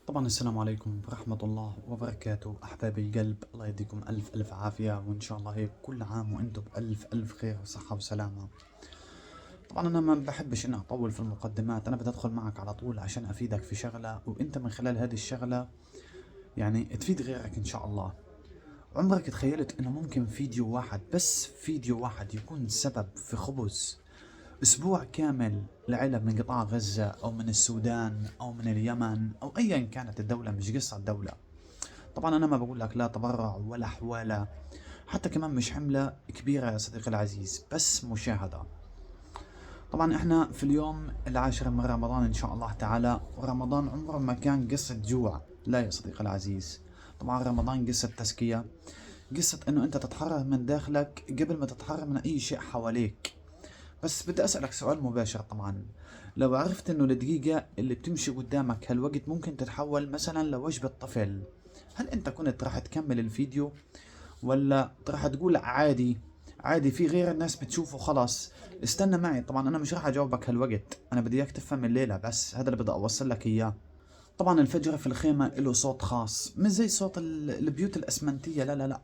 طبعا السلام عليكم ورحمة الله وبركاته أحباب القلب، الله يديكم ألف ألف عافية، وإن شاء الله هيك كل عام وأنتم بألف ألف خير وصحة وسلامة. طبعا أنا ما بحبش إني أطول في المقدمات، أنا بدي أدخل معك على طول عشان أفيدك في شغلة، وأنت من خلال هذه الشغلة يعني تفيد غيرك إن شاء الله. عمرك تخيلت إنه ممكن فيديو واحد، بس فيديو واحد، يكون سبب في خبز أسبوع كامل لعلب من قطاع غزة أو من السودان أو من اليمن أو أيا كانت الدولة، مش قصة الدولة. طبعا انا ما بقول لك لا تبرع ولا حوالة، حتى كمان مش حملة كبيرة يا صديقي العزيز، بس مشاهدة. طبعا احنا في اليوم العاشر من رمضان ان شاء الله تعالى، ورمضان عمره ما كان قصة جوع، لا يا صديقي العزيز. طبعا رمضان قصة تزكية، قصة انه انت تتحرر من داخلك قبل ما تتحرر من اي شيء حواليك. بس بدي اسألك سؤال مباشر طبعا، لو عرفت انه الدقيقة اللي بتمشي قدامك هالوقت ممكن تتحول مثلا لوجبة طفل، هل انت كنت راح تكمل الفيديو، ولا راح تقول عادي عادي في غير الناس بتشوفه خلاص؟ استنى معي، طبعا انا مش راح اجاوبك هالوقت، انا بدي اياك تفهم الليلة، بس هذا اللي بدي اوصل لك اياه. طبعا الفجر في الخيمة له صوت خاص، مش زي صوت البيوت الاسمنتية، لا لا لا.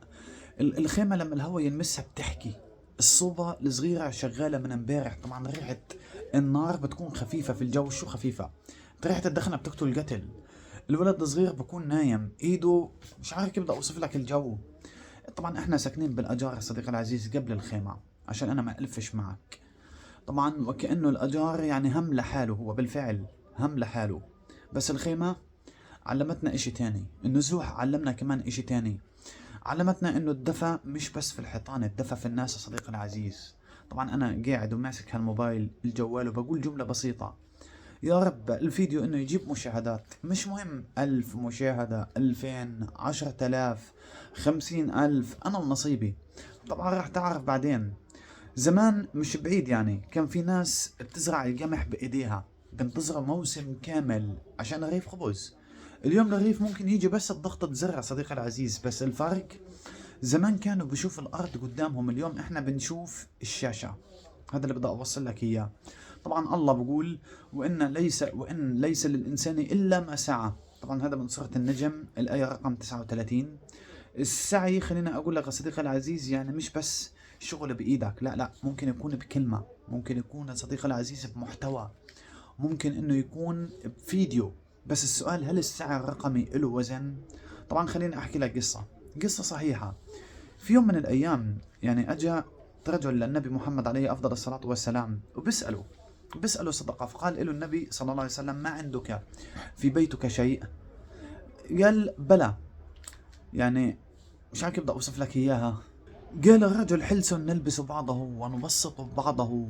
الخيمة لما الهواء يلمسها بتحكي. الصوبة الصغيرة شغالة من امبارح، طبعا ريحة النار بتكون خفيفة في الجو، شو خفيفة؟ ريحة الدخنة بتقتل القتل. الولد الصغير بكون نايم ايده، مش عارف كيف بدي اوصف لك الجو. طبعا احنا ساكنين بالاجار يا صديقي العزيز قبل الخيمة، عشان انا ما الفش معك. طبعا وكأنه الاجار يعني هم لحاله، هو بالفعل هم لحاله. بس الخيمة علمتنا اشي تاني، النزوح علمنا كمان اشي تاني، علمتنا انه الدفى مش بس في الحيطان، الدفى في الناس يا صديقي العزيز. طبعا انا قاعد وماسك هالموبايل الجوال وبقول جملة بسيطة، يا رب الفيديو انه يجيب مشاهدات، مش مهم 1000 مشاهدة، 2000، 10000، 50 ألف، انا ونصيبي. طبعا راح تعرف بعدين. زمان مش بعيد يعني كان في ناس بتزرع القمح بايديها، بنتظر موسم كامل عشان رغيف خبز. اليوم الرغيف ممكن يجي بس بضغطة زر يا صديقي العزيز، بس الفرق زمان كانوا بيشوف الارض قدامهم، اليوم احنا بنشوف الشاشة. هذا اللي بدي اوصل لك اياه. طبعا الله بقول وان ليس للانسان الا ما سعى، طبعا هذا من سورة النجم الايه رقم 39. السعي خلينا اقول لك يا صديقي العزيز يعني مش بس شغل بايدك، لا لا، ممكن يكون بكلمة، ممكن يكون يا صديقي العزيز بمحتوى، ممكن انه يكون بفيديو. بس السؤال، هل السعي الرقمي له وزن؟ طبعا خليني احكي لك قصة صحيحة. في يوم من الأيام يعني أجا رجل للنبي محمد عليه أفضل الصلاة والسلام وبسأله صدقة، فقال له النبي صلى الله عليه وسلم: ما عندك في بيتك شيء؟ قال: بلى. يعني مش عارف كيف بدي أوصف لك إياها. قال الرجل: حلس نلبس بعضه ونبسط بعضه،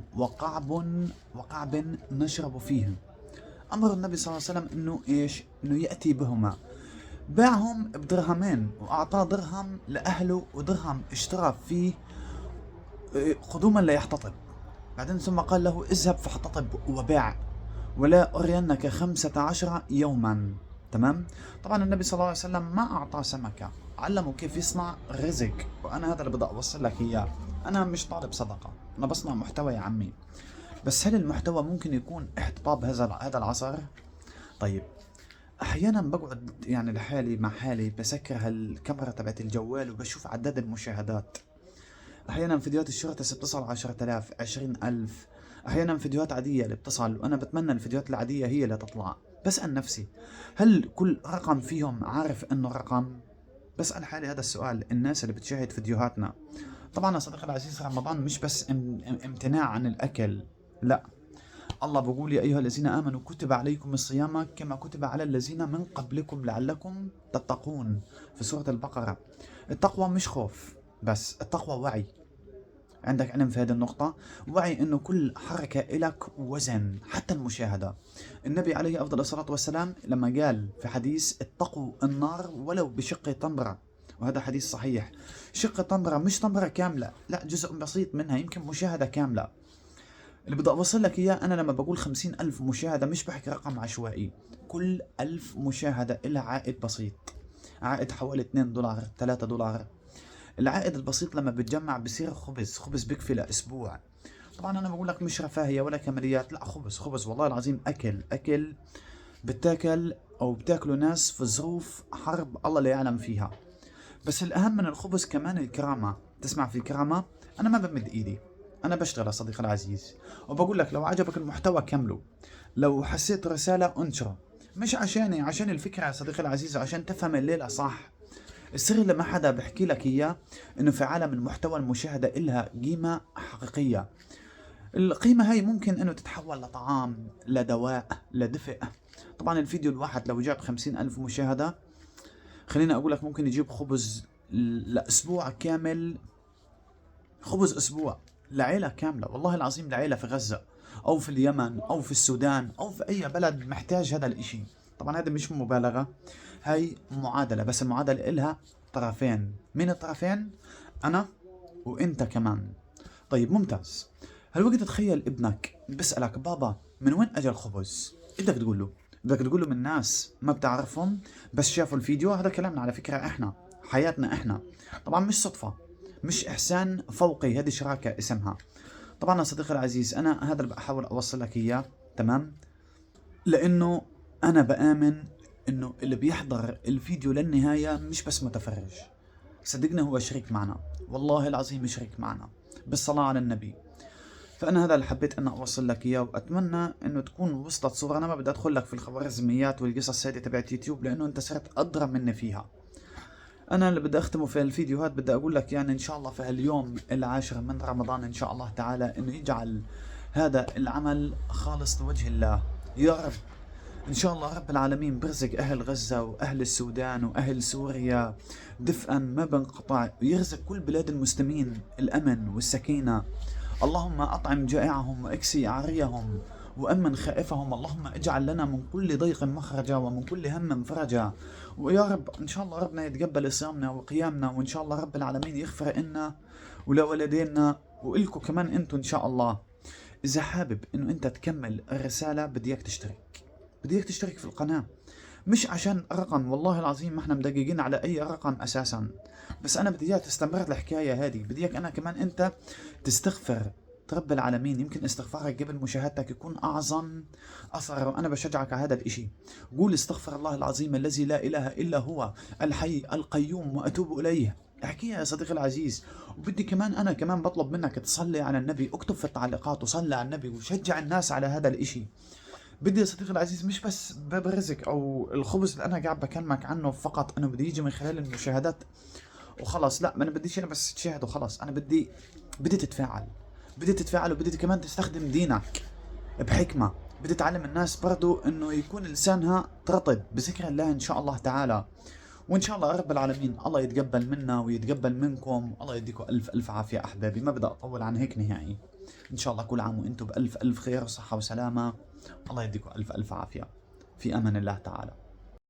وقعب نشرب فيه. أمر النبي صلى الله عليه وسلم إنه إيش؟ إنه يأتي بهما. باعهم بدرهمين وأعطاه درهم لأهله ودرهم اشترى فيه قدوما لا يحتطب. بعدين ثم قال له: اذهب فاحتطب وباع، ولا أرينك 15 يوما. تمام. طبعا النبي صلى الله عليه وسلم ما أعطاه سمكة، علمه كيف يصنع رزق، وأنا هذا اللي بدي أوصل لك إياه. أنا مش طالب صدقة، أنا بصنع محتوى يا عمي. بس هل المحتوى ممكن يكون احتطاب هذا العصر؟ طيب، احيانا بقعد يعني لحالي مع حالي بسكر هالكاميرا تبعت الجوال وبشوف عداد المشاهدات. احيانا فيديوهات الشورتس بتصل 10000، 20000. احيانا فيديوهات عادية اللي بتصل، وانا بتمنى الفيديوهات العادية هي اللي تطلع. بسأل نفسي، هل كل رقم فيهم عارف انه رقم؟ بسأل حالي هذا السؤال. الناس اللي بتشاهد فيديوهاتنا، طبعا يا صديقي العزيز رمضان مش بس امتناع عن الاكل، لا. الله بقول: يا أيها الذين آمنوا كتب عليكم الصيام كما كتب على الذين من قبلكم لعلكم تتقون، في سورة البقرة. التقوى مش خوف بس، التقوى وعي. عندك علم في هذه النقطة، وعي انه كل حركة إلك وزن، حتى المشاهدة. النبي عليه افضل الصلاة والسلام لما قال في حديث: اتقوا النار ولو بشق تمرة، وهذا حديث صحيح. شق تمرة مش تمرة كاملة، لا، جزء بسيط منها، يمكن مشاهدة كاملة. اللي بدي أوصل لك إياه، أنا لما بقول 50 ألف مشاهدة مش بحكي رقم عشوائي. كل 1000 مشاهدة إلها عائد بسيط، عائد حوالي $2 $3. العائد البسيط لما بتجمع بصير خبز بكفي لأسبوع. طبعا أنا بقول لك مش رفاهية ولا كماليات، لا، خبز والله العظيم، أكل بتاكل او بتاكلوا ناس في ظروف حرب الله لا يعلم فيها. بس الاهم من الخبز كمان الكرامة. تسمع في الكرامة؟ انا ما بمد ايدي، انا بشتغل يا صديقي العزيز، وبقول لك لو عجبك المحتوى كمله، لو حسيت رسالة انشره، مش عشاني، عشان الفكرة يا صديقي العزيز، عشان تفهم الليلة صح. السر اللي ما حدا بحكي لك اياه انه في عالم المحتوى المشاهدة إلها قيمة حقيقية. القيمة هاي ممكن انه تتحول لطعام، لدواء، لدفء. طبعا الفيديو الواحد لو جاب 50,000 مشاهدة، خليني اقول لك ممكن يجيب خبز لأسبوع كامل، خبز أسبوع لعيلة كاملة، والله العظيم، لعيلة في غزة أو في اليمن أو في السودان أو في أي بلد محتاج هذا الإشي. طبعا هذا مش مبالغة، هاي معادلة، بس المعادلة إلها طرفين. من الطرفين؟ أنا وإنت كمان. طيب ممتاز. هل وقت تتخيل ابنك بيسألك بابا من وين أجى الخبز، بدك تقول له؟ بدك تقول له من ناس ما بتعرفهم بس شافوا الفيديو؟ هذا كلامنا على فكرة، إحنا حياتنا إحنا. طبعا مش صدفة، مش إحسان فوقي، هذه شراكة اسمها. طبعا يا صديقي العزيز، أنا هذا اللي بحاول أوصل لك إياه، تمام؟ لأنه أنا بآمن إنه اللي بيحضر الفيديو للنهاية مش بس متفرج، صدقني هو شريك معنا، والله العظيم شريك معنا بالصلاة على النبي. فأنا هذا اللي حبيت أن أوصل لك إياه، وأتمنى إنه تكون وصلت صورة. أنا ما بدي أدخل لك في الخوارزميات والقصص هذه تبعت يوتيوب، لأنه أنت صرت أدرى مني فيها. أنا اللي بدي أختمه في الفيديوهات، بدي أقول لك يعني إن شاء الله في هاليوم العاشر من رمضان إن شاء الله تعالى إنه يجعل هذا العمل خالص لوجه الله يا رب. إن شاء الله رب العالمين برزق أهل غزة وأهل السودان وأهل سوريا دفئا ما بنقطع، ويرزق كل بلاد المسلمين الأمن والسكينة. اللهم أطعم جائعهم وأكسي عاريهم وأمن خائفهم. اللهم اجعل لنا من كل ضيق مخرجا ومن كل هم فرجا. ويا رب إن شاء الله ربنا يتقبل صيامنا وقيامنا، وإن شاء الله رب العالمين يغفر لنا ولوالدينا وإلكم كمان أنتم إن شاء الله. إذا حابب إنه أنت تكمل الرسالة بدي إياك تشترك، بدي إياك تشترك في القناة، مش عشان رقم، والله العظيم ما احنا مدققين على أي رقم أساسا، بس أنا بدي إياك تستمر الحكاية هذه، بدي إياك أنا كمان أنت تستغفر رب العالمين. يمكن استغفارك قبل مشاهدتك يكون أعظم أثر، وأنا بشجعك على هذا الإشي. قول استغفر الله العظيم الذي لا إله إلا هو الحي القيوم وأتوب إليه. احكيها يا صديقي العزيز. وبدي كمان أنا كمان بطلب منك تصلي على النبي، اكتب في التعليقات وصلي على النبي وشجع الناس على هذا الإشي. بدي يا صديقي العزيز مش بس باب الرزق أو الخبز اللي أنا قاعد بكلمك عنه فقط، أنا بدي يجي من خلال المشاهدات وخلاص، لا، ما أنا بديش أنا بس تشاهد وخلاص، أنا بدي تتفاعل، بدي تتفاعل، وبدي كمان تستخدم دينك بحكمة، بدي تعلم الناس برضو انه يكون لسانها ترطب بذكر الله ان شاء الله تعالى. وان شاء الله رب العالمين الله يتقبل منا ويتقبل منكم. الله يديكم الف الف عافية احبابي، ما بدي اطول عن هيك نهائي. ان شاء الله كل عام وانتم بالف الف خير وصحة وسلامة. الله يديكم الف الف عافية، في امان الله تعالى.